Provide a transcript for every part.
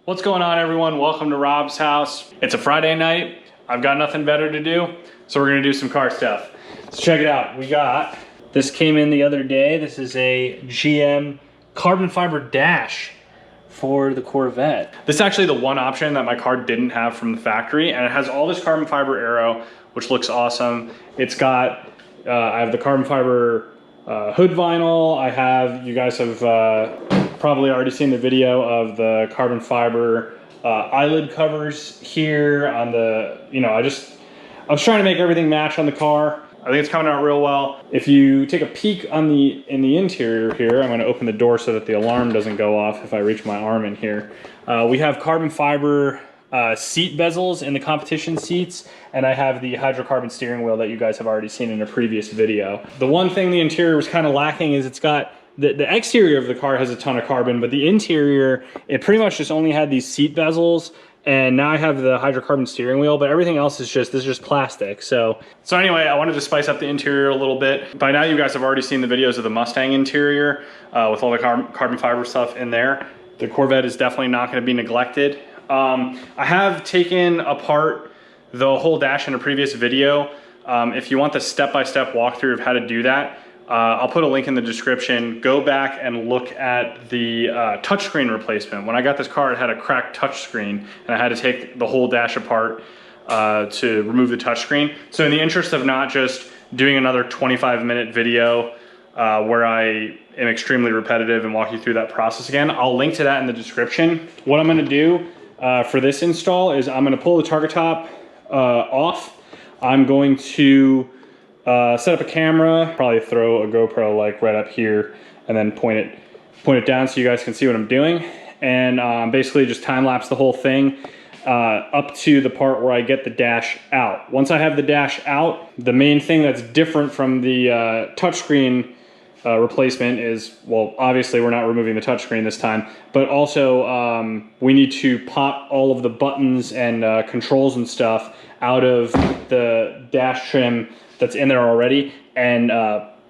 What's going on, everyone? Welcome to Rob's house. It's a Friday night. I've got nothing better to do, so we're gonna do some car stuff. So check it out. This came in the other day. This is a GM carbon fiber dash for the Corvette. This is actually the one option that my car didn't have from the factory, and it has all this carbon fiber aero, which looks awesome. It's got, I have the carbon fiber hood vinyl. You guys have probably already seen the video of the carbon fiber eyelid covers here on the, I was trying to make everything match on the car. I think it's coming out real well. If you take a peek in the interior here, I'm gonna open the door so that the alarm doesn't go off if I reach my arm in here. We have carbon fiber seat bezels in the competition seats, and I have the hydrocarbon steering wheel that you guys have already seen in a previous video. The one thing the interior was kind of lacking is it's got, the exterior of the car has a ton of carbon, but the interior, it pretty much just only had these seat bezels, and now I have the hydrocarbon steering wheel, but everything else is this is just plastic. So anyway, I wanted to spice up the interior a little bit. By now you guys have already seen the videos of the Mustang interior with all the carbon fiber stuff in there. The Corvette is definitely not gonna be neglected. I have taken apart the whole dash in a previous video. If you want the step-by-step walkthrough of how to do that, I'll put a link in the description. Go back and look at the touchscreen replacement. When I got this car, it had a cracked touchscreen, and I had to take the whole dash apart to remove the touchscreen. So in the interest of not just doing another 25-minute video where I am extremely repetitive and walk you through that process again, I'll link to that in the description. What I'm gonna do for this install is I'm gonna pull the target top off. I'm going to set up a camera, probably throw a GoPro like right up here, and then point it down so you guys can see what I'm doing. And basically just time lapse the whole thing up to the part where I get the dash out. Once I have the dash out, the main thing that's different from the touchscreen replacement is, well, obviously we're not removing the touchscreen this time, but also we need to pop all of the buttons and controls and stuff out of the dash trim that's in there already and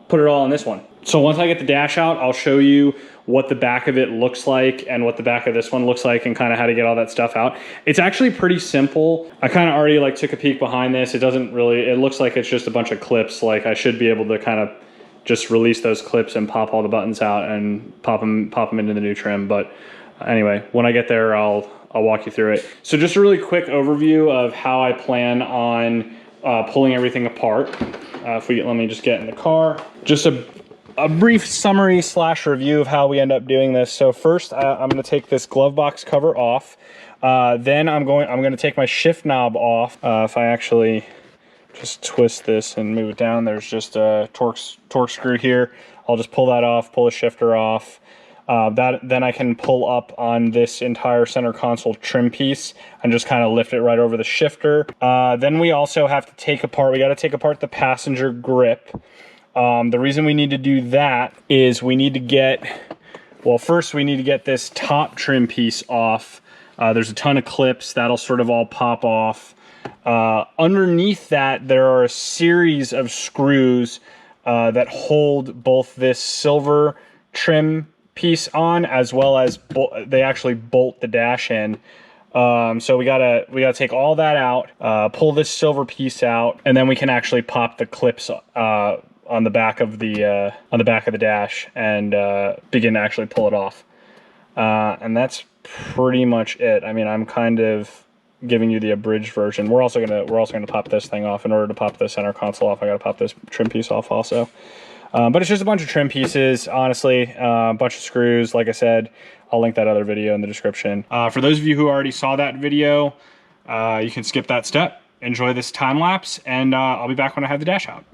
put it all in this one. So once I get the dash out, I'll show you what the back of it looks like and what the back of this one looks like and kind of how to get all that stuff out. It's actually pretty simple. I kind of already took a peek behind this. It looks like it's just a bunch of clips. Like I should be able to kind of just release those clips and pop all the buttons out and pop them into the new trim. But anyway, when I get there, I'll walk you through it. So just a really quick overview of how I plan on pulling everything apart. Let me just get in the car. Just a brief summary / review of how we end up doing this. So first, I'm going to take this glove box cover off. Then I'm going to take my shift knob off. If I actually just twist this and move it down, there's just a torque screw here. I'll just pull that off, pull the shifter off. Then I can pull up on this entire center console trim piece and just kind of lift it right over the shifter. Then we also have to take apart the passenger grip. The reason we need to do that is we need to get this top trim piece off. There's a ton of clips that'll sort of all pop off. Underneath that, there are a series of screws that hold both this silver trim piece on, as well as they actually bolt the dash in. So we gotta take all that out, pull this silver piece out, and then we can actually pop the clips on the back of the dash and begin to actually pull it off. And that's pretty much it. I mean, I'm kind of giving you the abridged version. We're also gonna pop this thing off. In order to pop the center console off, I gotta pop this trim piece off also. But it's just a bunch of trim pieces, honestly, a bunch of screws. Like I said, I'll link that other video in the description. For those of you who already saw that video, you can skip that step. Enjoy this time lapse, and I'll be back when I have the dash out.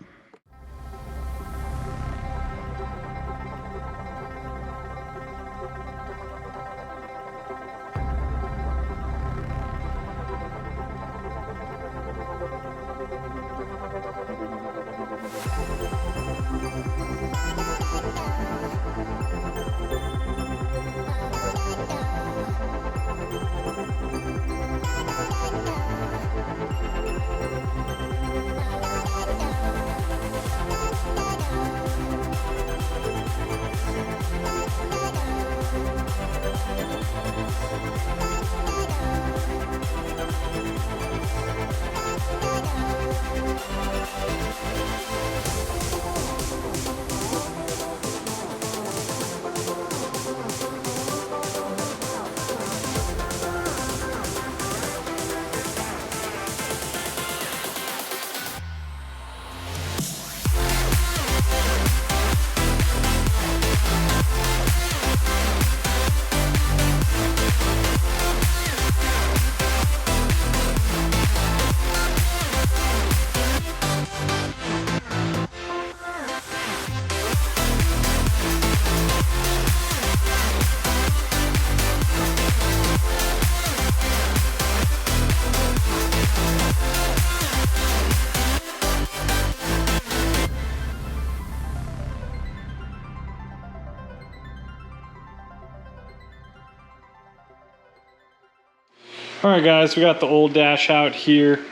All right, guys, we got the old dash out here.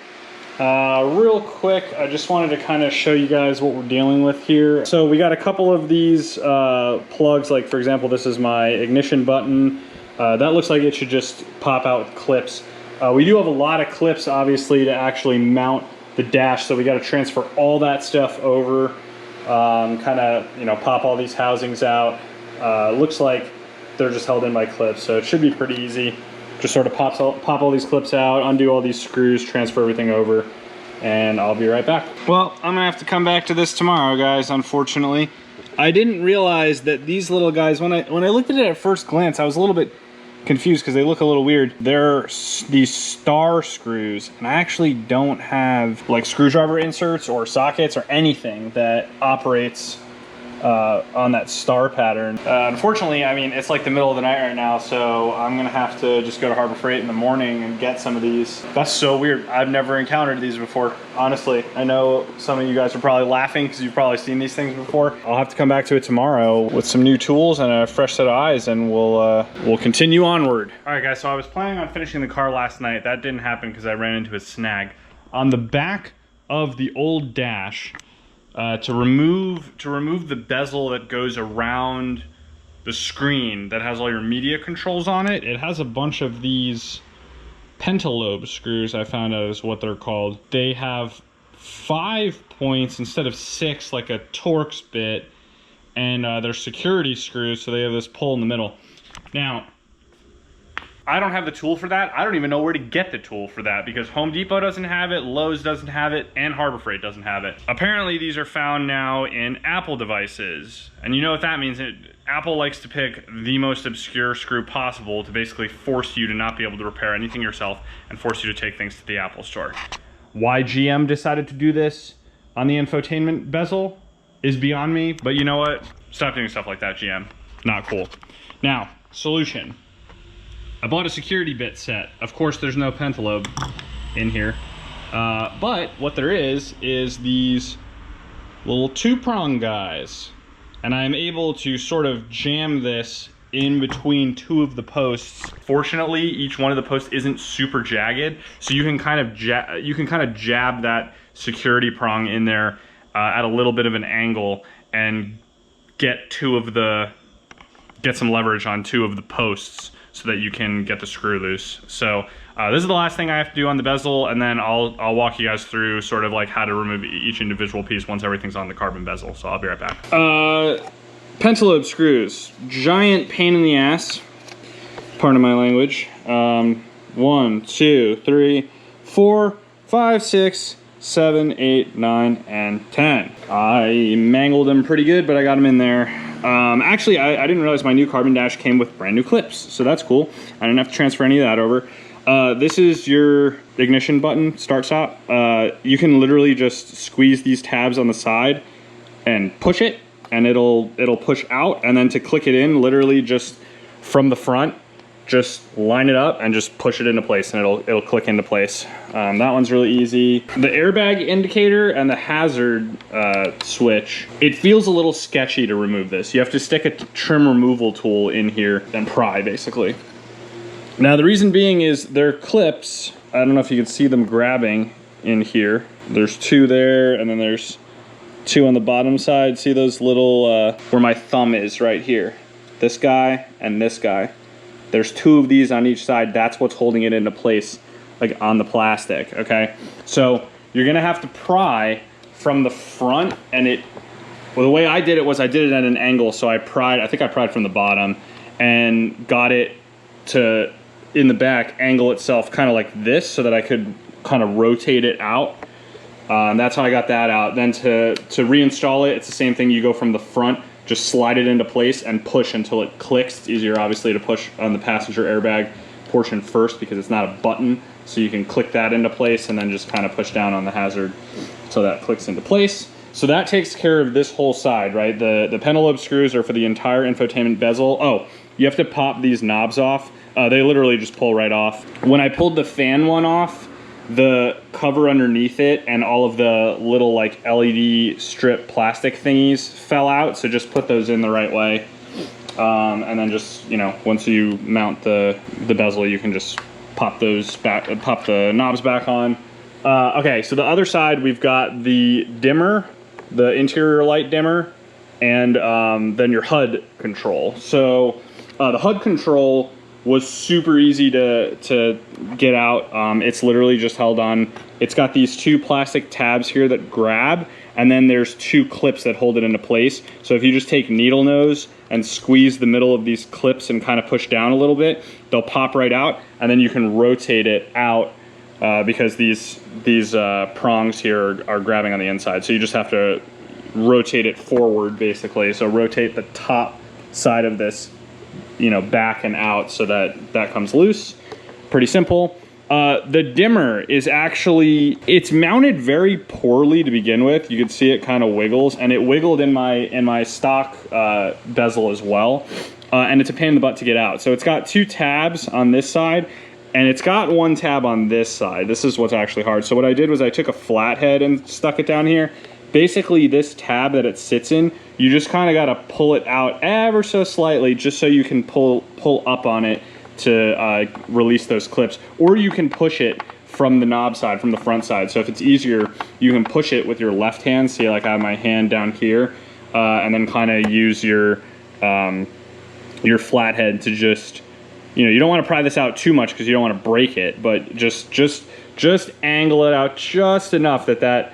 Real quick, I just wanted to kind of show you guys what we're dealing with here. So we got a couple of these plugs, like for example, this is my ignition button. That looks like it should just pop out with clips. We do have a lot of clips, obviously, to actually mount the dash, so we got to transfer all that stuff over, kind of, you know, pop all these housings out. Looks like they're just held in by clips, so it should be pretty easy. Just sort of pop all these clips out, undo all these screws, transfer everything over, and I'll be right back. Well, I'm gonna have to come back to this tomorrow, guys, unfortunately. I didn't realize that these little guys, when I looked at it at first glance, I was a little bit confused because they look a little weird. They're these star screws, and I actually don't have like screwdriver inserts or sockets or anything that operates on that star pattern. Unfortunately, I mean, it's like the middle of the night right now, so I'm gonna have to just go to Harbor Freight in the morning and get some of these. That's so weird. I've never encountered these before, honestly. I know some of you guys are probably laughing because you've probably seen these things before. I'll have to come back to it tomorrow with some new tools and a fresh set of eyes, and we'll continue onward. All right, guys, so I was planning on finishing the car last night. That didn't happen because I ran into a snag. On the back of the old dash, to remove the bezel that goes around the screen that has all your media controls on it, it has a bunch of these pentalobe screws, I found out is what they're called. They have 5 points instead of 6, like a Torx bit, and they're security screws, so they have this pull in the middle. Now, I don't have the tool for that. I don't even know where to get the tool for that because Home Depot doesn't have it, Lowe's doesn't have it, and Harbor Freight doesn't have it. Apparently these are found now in Apple devices. And you know what that means? Apple likes to pick the most obscure screw possible to basically force you to not be able to repair anything yourself and force you to take things to the Apple store. Why GM decided to do this on the infotainment bezel is beyond me, but you know what? Stop doing stuff like that, GM. Not cool. Now, solution. I bought a security bit set. Of course, there's no pentalobe in here. But what there is these little 2-prong guys. And I'm able to sort of jam this in between 2 of the posts. Fortunately, each one of the posts isn't super jagged, so you can kind of jab that security prong in there at a little bit of an angle and get some leverage on 2 of the posts, so that you can get the screw loose. So this is the last thing I have to do on the bezel, and then I'll walk you guys through sort of like how to remove each individual piece once everything's on the carbon bezel. So I'll be right back. Pentalobe screws, giant pain in the ass, pardon my language. 1, 2, 3, 4, 5, 6, 7, 8, 9, and 10. I mangled them pretty good, but I got them in there. Actually, I didn't realize my new carbon dash came with brand new clips, so that's cool. I didn't have to transfer any of that over. This is your ignition button, start stop. You can literally just squeeze these tabs on the side and push it, and it'll push out, and then to click it in, literally just from the front, just line it up and just push it into place, and it'll click into place. That one's really easy. The airbag indicator and the hazard switch, it feels a little sketchy to remove this. You have to stick a trim removal tool in here and pry, basically. Now, the reason being is they're clips. I don't know if you can see them grabbing in here. There's 2 there, and then there's 2 on the bottom side. See those little, where my thumb is right here. This guy and this guy. There's 2 of these on each side. That's what's holding it into place, like on the plastic, okay? So you're gonna have to pry from the front, and well, the way I did it was I did it at an angle, so I think I pried from the bottom and got it to, in the back, angle itself kind of like this so that I could kind of rotate it out. That's how I got that out. Then to reinstall it, it's the same thing. You go from the front, just slide it into place and push until it clicks. It's easier, obviously, to push on the passenger airbag portion first because it's not a button. So you can click that into place and then just kind of push down on the hazard so that clicks into place. So that takes care of this whole side, right? The pentalobe screws are for the entire infotainment bezel. Oh, you have to pop these knobs off. They literally just pull right off. When I pulled the fan one off, the cover underneath it and all of the little like LED strip plastic thingies fell out, so just put those in the right way. And then just, you know, once you mount the bezel, you can just pop those back, pop the knobs back on. Okay, so the other side, we've got the dimmer, the interior light dimmer, and then your HUD control. So the HUD control was super easy to get out. It's literally just held on. It's got these two plastic tabs here that grab, and then there's two clips that hold it into place. So if you just take needle nose and squeeze the middle of these clips and kind of push down a little bit, they'll pop right out, and then you can rotate it out because these prongs here are grabbing on the inside. So you just have to rotate it forward, basically. So rotate the top side of this, you know, back and out so that that comes loose. Pretty simple. The dimmer is actually, it's mounted very poorly to begin with. You can see it kind of wiggles, and it wiggled in my stock bezel as well. And it's a pain in the butt to get out. So it's got two tabs on this side, and it's got one tab on this side. This is what's actually hard. So what I did was I took a flathead and stuck it down here. Basically, this tab that it sits in, you just kind of got to pull it out ever so slightly just so you can pull up on it to release those clips. Or you can push it from the knob side, from the front side. So if it's easier, you can push it with your left hand. See, like I have my hand down here, and then kind of use your flathead to just, you know, you don't want to pry this out too much because you don't want to break it, but just angle it out just enough that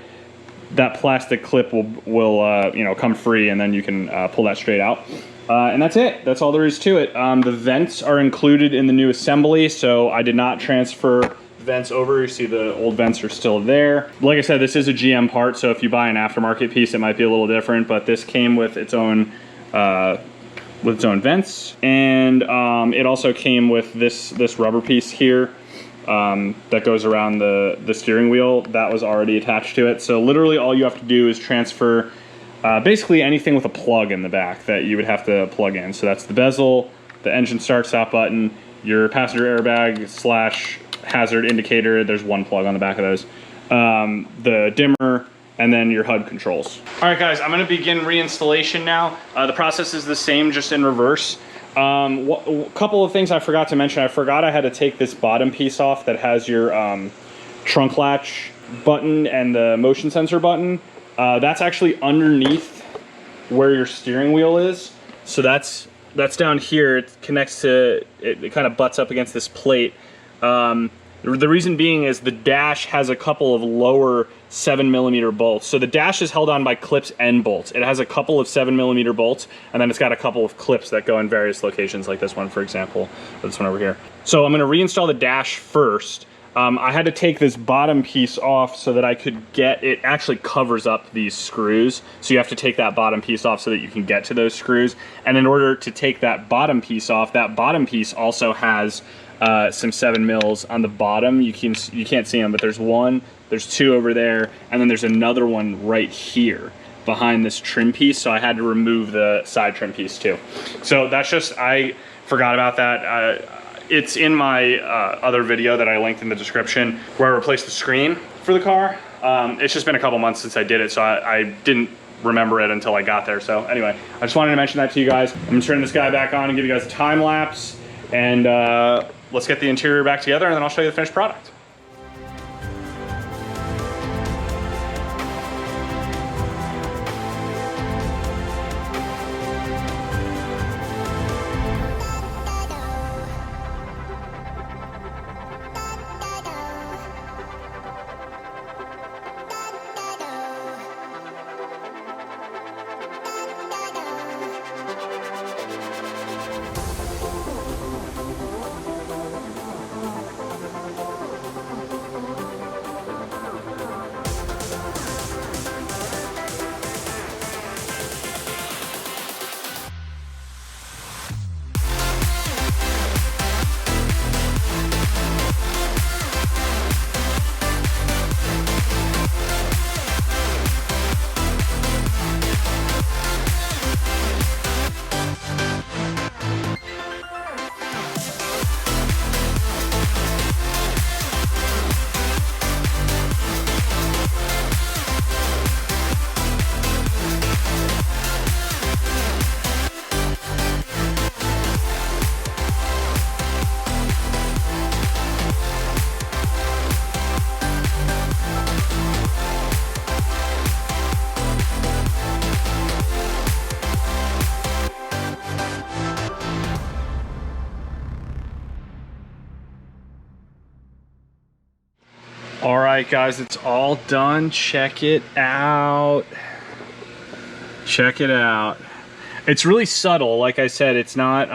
plastic clip will you know, come free, and then you can pull that straight out. And that's it. That's all there is to it. The vents are included in the new assembly, so I did not transfer vents over. You see the old vents are still there. Like I said, this is a GM part, so if you buy an aftermarket piece, it might be a little different, but this came with its own vents, and it also came with this rubber piece here that goes around the steering wheel. That was already attached to it. So literally all you have to do is transfer basically anything with a plug in the back that you would have to plug in. So that's the bezel, the engine start stop button, your passenger airbag / hazard indicator. There's one plug on the back of those. The dimmer, and then your HUD controls. All right, guys, I'm gonna begin reinstallation now. The process is the same, just in reverse. A couple of things I forgot to mention. I forgot I had to take this bottom piece off that has your trunk latch button and the motion sensor button. That's actually underneath where your steering wheel is. So that's down here. It connects to, it kind of butts up against this plate. The reason being is the dash has a couple of lower 7mm bolts. So the dash is held on by clips and bolts. It has a couple of 7mm bolts, and then it's got a couple of clips that go in various locations, like this one, for example, or this one over here. So I'm gonna reinstall the dash first. I had to take this bottom piece off so that I could get, it actually covers up these screws. So you have to take that bottom piece off so that you can get to those screws. And in order to take that bottom piece off, that bottom piece also has some 7mm on the bottom. You can't see them, but there's one, there's two over there, and then there's another one right here behind this trim piece. So I had to remove the side trim piece too. So that's just, I forgot about that. It's in my other video that I linked in the description where I replaced the screen for the car. It's just been a couple months since I did it, so I didn't remember it until I got there. So anyway, I just wanted to mention that to you guys. I'm gonna turn this guy back on and give you guys a time lapse, and let's get the interior back together, and then I'll show you the finished product. All right, guys, it's all done. Check it out. Check it out. It's really subtle. Like I said, it's not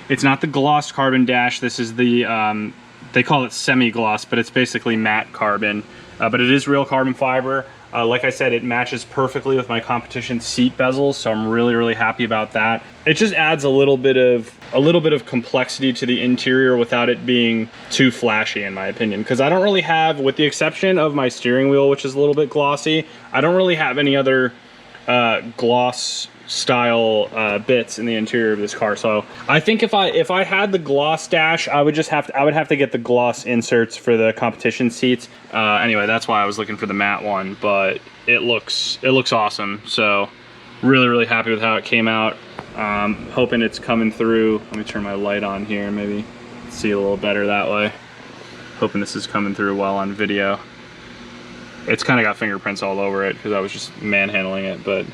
the gloss carbon dash. This is the, they call it semi-gloss, but it's basically matte carbon. But it is real carbon fiber. Like I said, it matches perfectly with my competition seat bezels, so I'm really, really happy about that. It just adds a little bit of complexity to the interior without it being too flashy, in my opinion. Because I don't really have, with the exception of my steering wheel, which is a little bit glossy, I don't really have any other gloss style bits in the interior of this car. So I think if I had the gloss dash, I would have to get the gloss inserts for the competition seats. Anyway, that's why I was looking for the matte one, but it looks awesome. So really, really happy with how it came out. Hoping it's coming through. Let me turn my light on here, maybe see a little better that way. Hoping this is coming through well on video. It's kind of got fingerprints all over it because I was just manhandling it, but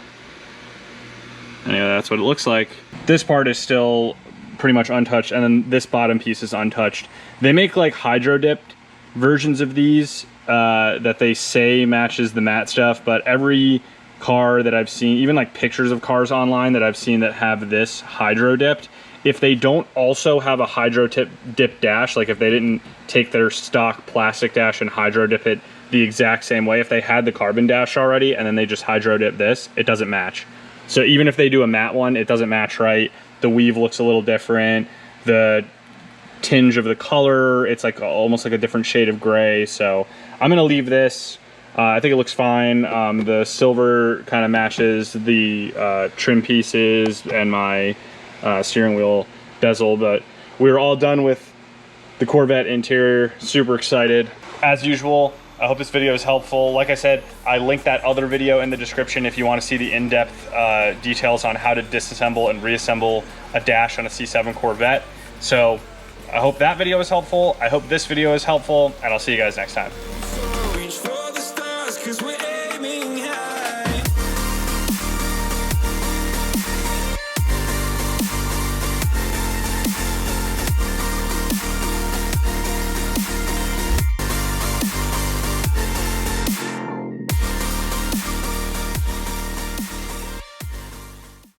anyway, that's what it looks like. This part is still pretty much untouched, and then this bottom piece is untouched. They make like hydro dipped versions of these that they say matches the matte stuff, but every car that I've seen, even like pictures of cars online that I've seen that have this hydro dipped, if they don't also have a hydro dip dash, like if they didn't take their stock plastic dash and hydro dip it the exact same way, if they had the carbon dash already and then they just hydro dip this, it doesn't match. So even if they do a matte one, it doesn't match right. The weave looks a little different. The tinge of the color, it's like almost like a different shade of gray. So I'm gonna leave this. I think it looks fine. The silver kind of matches the trim pieces and my steering wheel bezel, but we're all done with the Corvette interior. Super excited. As usual, I hope this video is helpful. Like I said, I linked that other video in the description if you want to see the in-depth details on how to disassemble and reassemble a dash on a C7 Corvette. So I hope that video is helpful. I hope this video is helpful, and I'll see you guys next time.